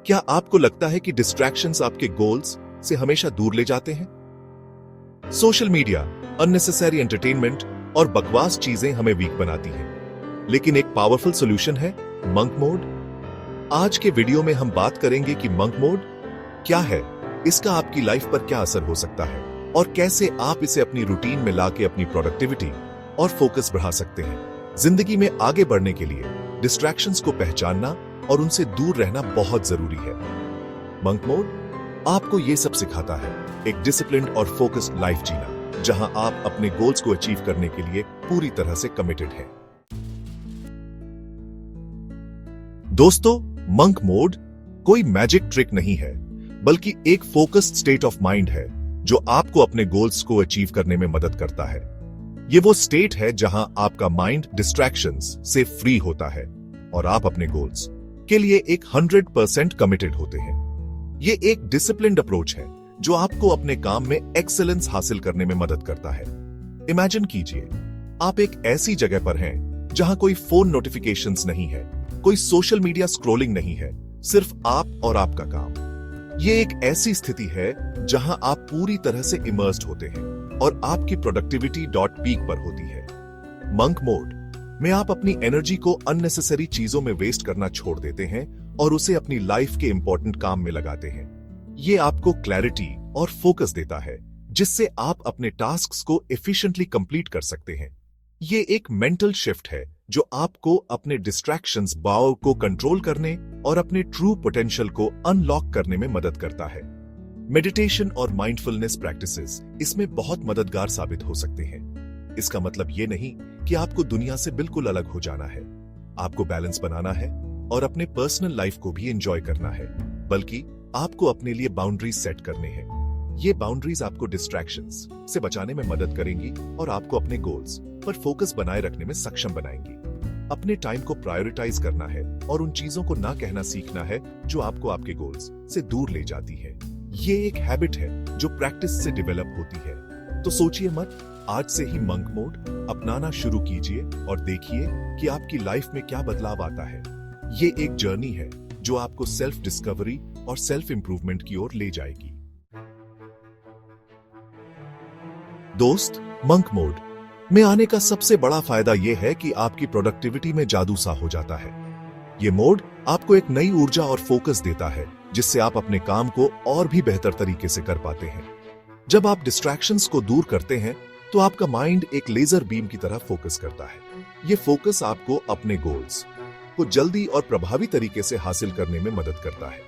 क्या आपको लगता है कि डिस्ट्रैक्शंस आपके गोल्स से हमेशा दूर ले जाते हैं? सोशल मीडिया, अननेसेसरी एंटरटेनमेंट और बकवास चीजें हमें वीक बनाती हैं। लेकिन एक पावरफुल सॉल्यूशन है मंक मोड। आज के वीडियो में हम बात करेंगे कि मंक मोड क्या है, इसका आपकी लाइफ पर क्या असर हो सकता है और कैसे आप इसे अपनी रूटीन में लाके अपनी प्रोडक्टिविटी और फोकस बढ़ा सकते हैं। जिंदगी में आगे बढ़ने के लिए डिस्ट्रैक्शंस को पहचानना और उनसे दूर रहना बहुत जरूरी है। मंक मोड आपको यह सब सिखाता है, एक डिसिप्लिन्ड और फोकस्ड लाइफ जीना, जहां आप अपने गोल्स को अचीव करने के लिए पूरी तरह से कमिटेड हैं। दोस्तों, मंक मोड कोई मैजिक ट्रिक नहीं है, बल्कि एक फोकस्ड स्टेट ऑफ माइंड है जो आपको अपने गोल्स को अचीव करने में मदद करता है। ये वो स्टेट है जहां आपका माइंड डिस्ट्रैक्शंस से फ्री होता है और आप अपने गोल्स के लिए एक 100% कमिटेड होते हैं। ये एक डिसिप्लिन्ड अप्रोच है जो आपको अपने काम में एक्सेलेंस हासिल करने में मदद करता है। इमेजिन कीजिए, आप एक ऐसी जगह पर हैं जहां कोई फोन नोटिफिकेशंस नहीं है, कोई सोशल मीडिया स्क्रॉलिंग नहीं है, सिर्फ आप और आपका काम। ये एक ऐसी स्थिति है जहां आप पूरी तरह से इमर्स्ड होते हैं और आपकी प्रोडक्टिविटी पीक पर होती है। मंक मोड में आप अपनी एनर्जी को अननेसेसरी चीजों में वेस्ट करना छोड़ देते हैं और उसे अपनी लाइफ के इंपॉर्टेंट काम में लगाते हैं। ये आपको क्लैरिटी और फोकस देता है, जिससे आप अपने टास्क्स को एफिशिएंटली कंप्लीट कर सकते हैं। ये एक मेंटल शिफ्ट है जो आपको अपने डिस्ट्रैक्शंस बाव को कंट्रोल करने और अपने ट्रू पोटेंशियल को अनलॉक करने में मदद करता है। मेडिटेशन और माइंडफुलनेस प्रैक्टिसेस इसमें बहुत मददगार साबित हो सकते हैं। इसका मतलब ये नहीं कि आपको दुनिया से बिल्कुल अलग हो जाना है। आपको बैलेंस बनाना है और अपने पर्सनल लाइफ को भी एंजॉय करना है, बल्कि आपको अपने लिए बाउंड्रीज सेट करने हैं। ये बाउंड्रीज आपको डिस्ट्रैक्शंस से बचाने में मदद करेंगी और आपको अपने गोल्स पर फोकस बनाए रखने में सक्षम बनाएंगी। अपने टाइम को प्रायोरिटाइज करना है और उन चीजों को ना कहना सीखना है जो आपको आपके गोल्स से दूर ले जाती है। ये एक हैबिट है जो प्रैक्टिस से डेवलप होती है। तो सोचिए मत, आज से ही मंक मोड अपनाना शुरू कीजिए और देखिए कि आपकी लाइफ में क्या बदलाव आता है। ये एक जर्नी है जो आपको सेल्फ डिस्कवरी और सेल्फ इंप्रूवमेंट की ओर ले जाएगी। दोस्त, मंक मोड में आने का सबसे बड़ा फायदा यह है कि आपकी प्रोडक्टिविटी में जादू सा हो जाता है। ये मोड आपको एक नई ऊर्जा और फोकस देता है, जिससे आप अपने काम को और भी बेहतर तरीके से कर पाते हैं। जब आप डिस्ट्रैक्शंस को दूर करते हैं तो आपका माइंड एक लेजर बीम की तरह फोकस करता है। ये फोकस आपको अपने गोल्स को जल्दी और प्रभावी तरीके से हासिल करने में मदद करता है।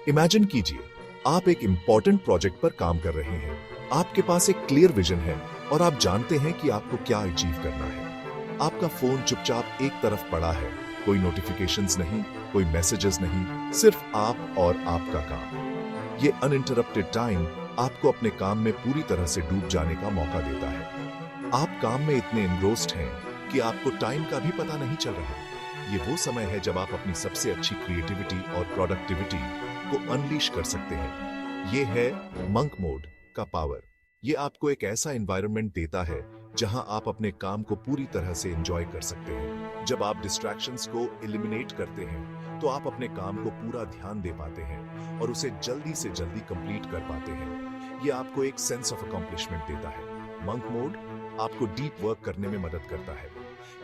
इमेजिन कीजिए, आप एक इंपॉर्टेंट प्रोजेक्ट पर काम कर रहे हैं। आपके पास एक क्लियर विजन है और आप जानते हैं कि आपको क्या अचीव करना है। आपका फोन चुपचाप एक तरफ पड़ा है, कोई नोटिफिकेशंस नहीं, कोई मैसेजेस नहीं, सिर्फ आप और आपका काम। ये अनइंटरप्टेड टाइम आपको अपने काम में पूरी तरह से डूब जाने का मौका देता है। आप काम में इतने एनग्रोस्ड हैं कि आपको टाइम का भी पता नहीं चल रहा। ये वो समय है जब आप अपनी सबसे अच्छी क्रिएटिविटी और प्रोडक्टिविटी को अनलीश कर सकते हैं। ये है मंक मोड का पावर। ये आपको एक ऐसा एनवायरनमेंट देता है जहां आप अपने काम को पूरी तरह से एंजॉय कर सकते हैं। जब आप डिस्ट्रैक्शंस को एलिमिनेट करते हैं तो आप अपने काम को पूरा ध्यान दे पाते हैं और उसे जल्दी से जल्दी कंप्लीट कर पाते हैं। ये आपको एक सेंस ऑफ अकॉम्प्लिशमेंट देता है। मंक मोड आपको डीप वर्क करने में मदद करता है।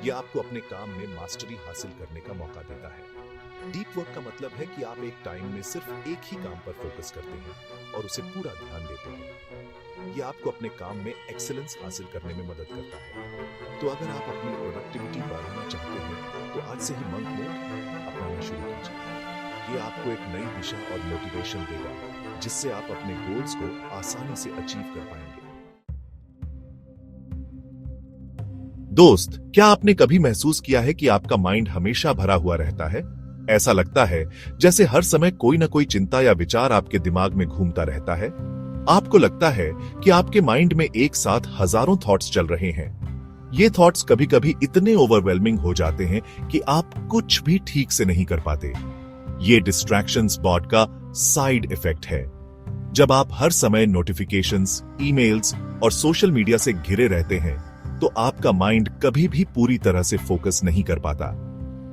यह आपको अपने काम में मास्टरी हासिल करने का मौका देता है। डीप वर्क का मतलब है कि आप एक टाइम में सिर्फ एक ही काम पर फोकस करते हैं और उसे पूरा ध्यान देते हैं। यह आपको अपने काम में एक्सेलेंस हासिल करने में मदद करता है। तो अगर आप अपनी प्रोडक्टिविटी बढ़ाना चाहते हैं तो आज से ही मंक मोड अपनाना शुरू कीजिए। ये आपको एक नई दिशा और मोटिवेशन देगा, जिससे आप अपने गोल्स को आसानी से अचीव कर पाएंगे। दोस्त, क्या आपने कभी महसूस किया है कि आपका माइंड हमेशा भरा हुआ रहता है? ऐसा लगता है जैसे हर समय कोई ना कोई चिंता या विचार आपके दिमाग में घूमता रहता है। आपको लगता है कि आपके माइंड में एक साथ हजारों थॉट्स चल रहे हैं। ये थॉट्स कभी कभी इतने ओवरवेलमिंग हो जाते हैं कि आप कुछ भी ठीक से नहीं कर पाते। ये डिस्ट्रैक्शंस बॉट का साइड इफेक्ट है। जब आप हर समय नोटिफिकेशंस, ईमेल्स और सोशल मीडिया से घिरे रहते हैं तो आपका माइंड कभी भी पूरी तरह से फोकस नहीं कर पाता।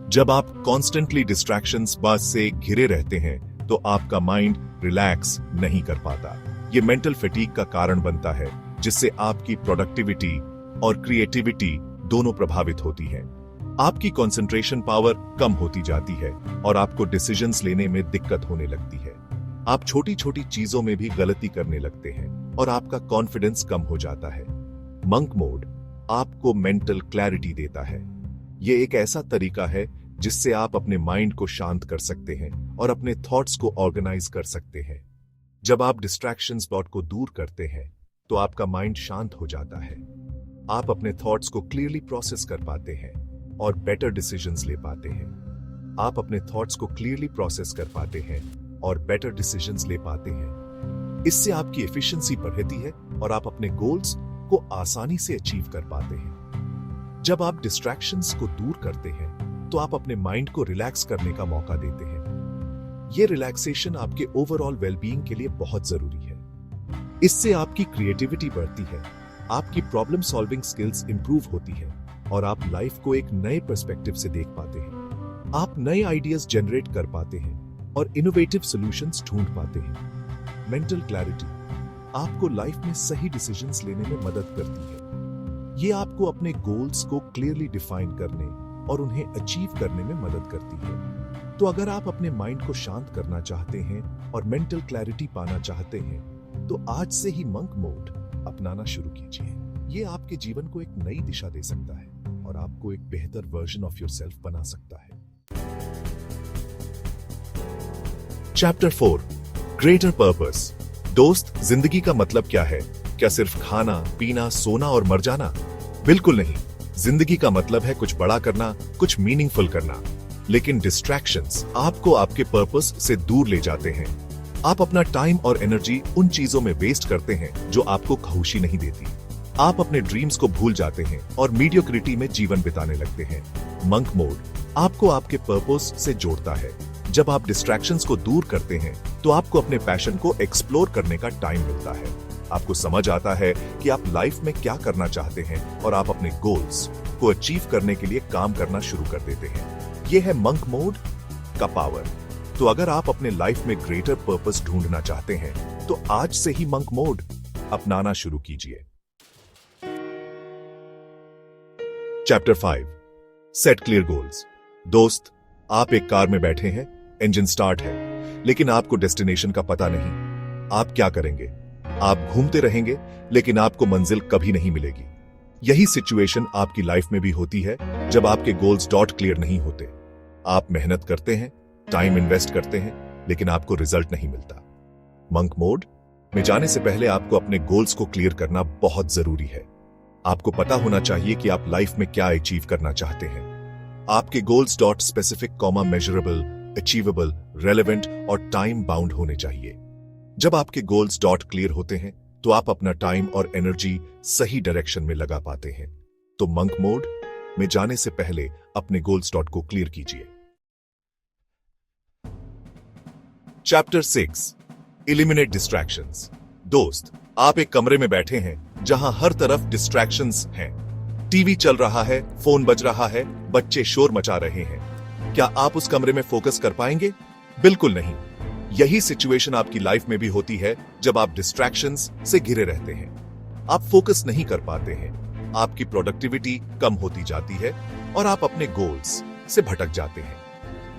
जब आप कॉन्स्टेंटली डिस्ट्रैक्शंस से घिरे रहते हैं तो आपका माइंड रिलैक्स नहीं कर पाता। ये मेंटल फैटीग का कारण बनता है, जिससे आपकी प्रोडक्टिविटी और क्रिएटिविटी दोनों प्रभावित होती है। आपकी कंसंट्रेशन पावर कम होती जाती है और आपको डिसीजंस लेने में दिक्कत होने लगती है। आप छोटी छोटी चीजों में भी गलती करने लगते हैं और आपका कॉन्फिडेंस कम हो जाता है। मंक मोड आपको मेंटल क्लैरिटी देता है। यह एक ऐसा तरीका है जिससे आप अपने माइंड को शांत कर सकते हैं और अपने थॉट्स को ऑर्गेनाइज कर सकते हैं। जब आप डिस्ट्रैक्शंस को दूर करते हैं तो आपका माइंड शांत हो जाता है। आप अपने थॉट्स को क्लियरली प्रोसेस कर पाते हैं और बेटर डिसीजंस ले पाते हैं। आप अपने थॉट्स को क्लियरली प्रोसेस कर पाते हैं और बेटर डिसीजंस ले पाते हैं। इससे आपकी एफिशिएंसी बढ़ती है और आप अपने गोल्स को आसानी से अचीव कर पाते हैं। जब आप डिस्ट्रैक्शंस को दूर करते हैं तो आप अपने माइंड को रिलैक्स करने का मौका देते हैं। यह रिलैक्सेशन आपके ओवरऑल वेलबीइंग के लिए बहुत जरूरी है। इससे आपकी क्रिएटिविटी बढ़ती है, आपकी प्रॉब्लम सॉल्विंग स्किल्स इंप्रूव होती है और आप लाइफ को एक नए पर्सपेक्टिव से देख पाते हैं। आप नए आइडियाज जनरेट कर पाते हैं और इनोवेटिव सॉल्यूशंस ढूंढ पाते हैं। मेंटल क्लैरिटी आपको लाइफ में सही डिसीजंस लेने में मदद करती है। ये आपको अपने गोल्स को क्लियरली डिफाइन करने और उन्हें अचीव करने में मदद करती है। तो अगर आप अपने माइंड को शांत करना चाहते हैं और मेंटल क्लैरिटी पाना चाहते हैं तो आज से ही मंक मोड अपनाना शुरू कीजिए। ये आपके जीवन को एक नई दिशा दे सकता है और आपको एक बेहतर वर्जन ऑफ योरसेल्फ बना सकता है। Chapter 4 greater purpose. दोस्त, जिंदगी का मतलब क्या है? क्या सिर्फ खाना, पीना, सोना और मर जाना? बिल्कुल नहीं। जिंदगी का मतलब है कुछ बड़ा करना, कुछ मीनिंगफुल करना। लेकिन डिस्ट्रैक्शंस आपको आपके पर्पस से दूर ले जाते हैं। आप अपना टाइम और एनर्जी उन चीजों में वेस्ट करते हैं जो आपको खुशी नहीं देती। आप अपने ड्रीम्स को भूल जाते हैं और मीडियोक्रिटी में जीवन बिताने लगते हैं। मंक मोड आपको आपके पर्पस से जोड़ता है। जब आप डिस्ट्रैक्शंस को दूर करते हैं तो आपको अपने पैशन को एक्सप्लोर करने का टाइम मिलता है। आपको समझ आता है कि आप लाइफ में क्या करना चाहते हैं और आप अपने गोल्स को अचीव करने के लिए काम करना शुरू कर देते हैं। यह है मंक मोड का पावर। तो अगर आप अपने लाइफ में ग्रेटर पर्पस ढूंढना चाहते हैं तो आज से ही मंक मोड अपनाना शुरू कीजिए। Chapter 5 set clear goals. दोस्त, आप एक कार में बैठे हैं, इंजन स्टार्ट है, लेकिन आपको डेस्टिनेशन का पता नहीं। आप क्या करेंगे? आप घूमते रहेंगे, लेकिन आपको मंजिल कभी नहीं मिलेगी। यही सिचुएशन आपकी लाइफ में भी होती है जब आपके गोल्स क्लियर नहीं होते। आप मेहनत करते हैं, टाइम इन्वेस्ट करते हैं, लेकिन आपको रिजल्ट नहीं मिलता। मंक मोड में जाने से पहले आपको अपने गोल्स को क्लियर करना बहुत जरूरी है। आपको पता होना चाहिए कि आप लाइफ में क्या अचीव करना चाहते हैं। आपके goals specific, measurable, achievable, relevant और टाइम बाउंड होने चाहिए। जब आपके गोल्स क्लियर होते हैं तो आप अपना टाइम और एनर्जी सही डायरेक्शन में लगा पाते हैं। तो मंक मोड में जाने से पहले अपने गोल्स को क्लियर कीजिए। Chapter 6 eliminate distractions. दोस्त, आप एक कमरे में बैठे हैं जहां हर तरफ डिस्ट्रैक्शंस हैं। टीवी चल रहा है, फोन बज रहा है, बच्चे शोर मचा रहे हैं। क्या आप उस कमरे में फोकस कर पाएंगे? बिल्कुल नहीं। यही सिचुएशन आपकी लाइफ में भी होती है जब आप डिस्ट्रैक्शंस से घिरे रहते हैं। आप फोकस नहीं कर पाते हैं, आपकी प्रोडक्टिविटी कम होती जाती है और आप अपने गोल्स से भटक जाते हैं।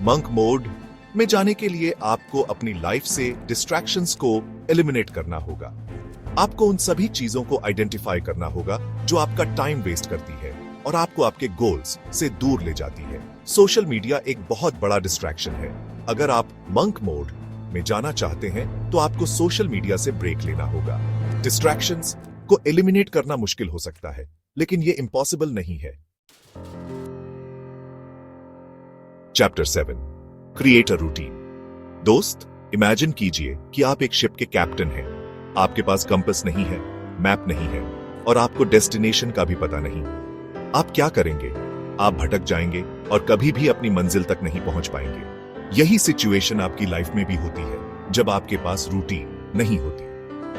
मंक मोड में जाने के लिए आपको अपनी लाइफ से डिस्ट्रैक्शंस को एलिमिनेट करना होगा। आपको उन सभी चीजों को आइडेंटिफाई करना होगा जो आपका टाइम वेस्ट करती है और आपको आपके गोल्स से दूर ले जाती है। सोशल मीडिया एक बहुत बड़ा डिस्ट्रैक्शन है। अगर आप मंक मोड में जाना चाहते हैं तो आपको सोशल मीडिया से ब्रेक लेना होगा। डिस्ट्रैक्शंस को एलिमिनेट करना मुश्किल हो सकता है, लेकिन यह इम्पॉसिबल नहीं है। Chapter 7 create a routine. दोस्त, इमेजिन कीजिए कि आप एक शिप के कैप्टन हैं। आपके पास कंपास नहीं है, मैप नहीं है और आपको डेस्टिनेशन का भी पता नहीं। आप क्या करेंगे? आप भटक जाएंगे और कभी भी अपनी मंजिल तक नहीं पहुंच पाएंगे। यही सिचुएशन आपकी लाइफ में भी होती है जब आपके पास रूटीन नहीं होती।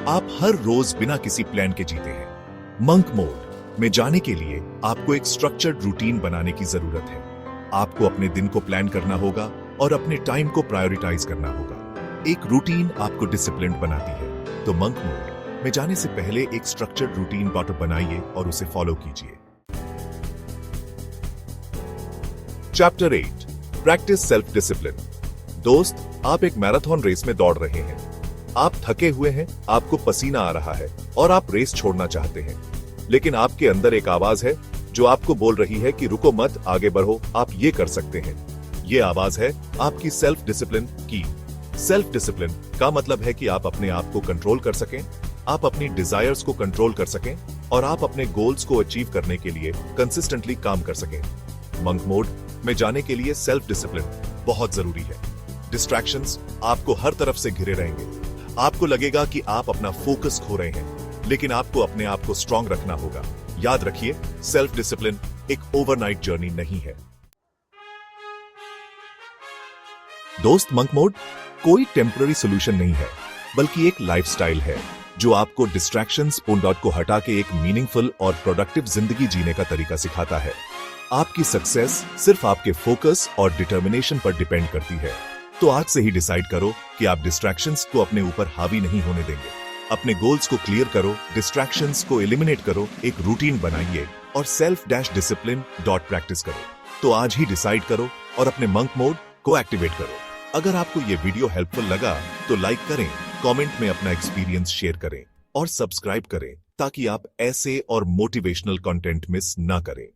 आप हर रोज बिना किसी प्लान के जीते हैं। मंक मोड में जाने के लिए आपको एक स्ट्रक्चर्ड रूटीन बनाने की जरूरत है। आपको अपने दिन को प्लान करना होगा और अपने टाइम को प्रायोरिटाइज करना होगा। एक रूटीन आपको डिसिप्लिन्ड बनाती है। तो मंक मोड में जाने से पहले एक स्ट्रक्चर्ड रूटीन पार्ट बनाइए और उसे फॉलो कीजिए। Chapter 8 practice self discipline. दोस्त, आप एक मैराथन रेस में दौड़ रहे हैं। आप थके हुए हैं, आपको पसीना आ रहा है और आप रेस छोड़ना चाहते हैं, लेकिन आपके अंदर एक आवाज है जो आपको बोल रही है कि रुको मत, आगे बढ़ो, आप ये कर सकते हैं। ये आवाज है आपकी सेल्फ डिसिप्लिन की। सेल्फ डिसिप्लिन का मतलब है कि आप अपने आप को कंट्रोल कर सकें, आप अपनी डिजायर्स को कंट्रोल कर सकें और आप अपने गोल्स को अचीव करने के लिए कंसिस्टेंटली काम कर सकें। मंक मोड में जाने के लिए सेल्फ डिसिप्लिन बहुत जरूरी है। डिस्ट्रैक्शंस आपको हर तरफ से घिरे रहेंगे। आपको लगेगा कि आप अपना फोकस खो रहे हैं, लेकिन आपको अपने आप को स्ट्रांग रखना होगा। याद रखिए, सेल्फ डिसिप्लिन एक ओवरनाइट जर्नी नहीं है। दोस्त, मंक मोड कोई टेम्पररी सॉल्यूशन नहीं है, बल्कि एक लाइफस्टाइल है जो आपको डिस्ट्रैक्शंस को हटा के एक मीनिंगफुल और प्रोडक्टिव जिंदगी जीने का तरीका सिखाता है। आपकी सक्सेस सिर्फ आपके फोकस और डिटर्मिनेशन पर डिपेंड करती है। तो आज से ही डिसाइड करो कि आप डिस्ट्रैक्शंस को अपने ऊपर हावी नहीं होने देंगे। अपने गोल्स को क्लियर करो, डिस्ट्रैक्शंस को एलिमिनेट करो, एक रूटीन बनाइए और सेल्फ-डिसिप्लिन प्रैक्टिस करो। तो आज ही डिसाइड करो और अपने मंक मोड को एक्टिवेट करो। अगर आपको ये वीडियो हेल्पफुल लगा तो लाइक करें, कमेंट में अपना एक्सपीरियंस शेयर करें और सब्सक्राइब करें ताकि आप ऐसे और मोटिवेशनल कंटेंट मिस ना करें।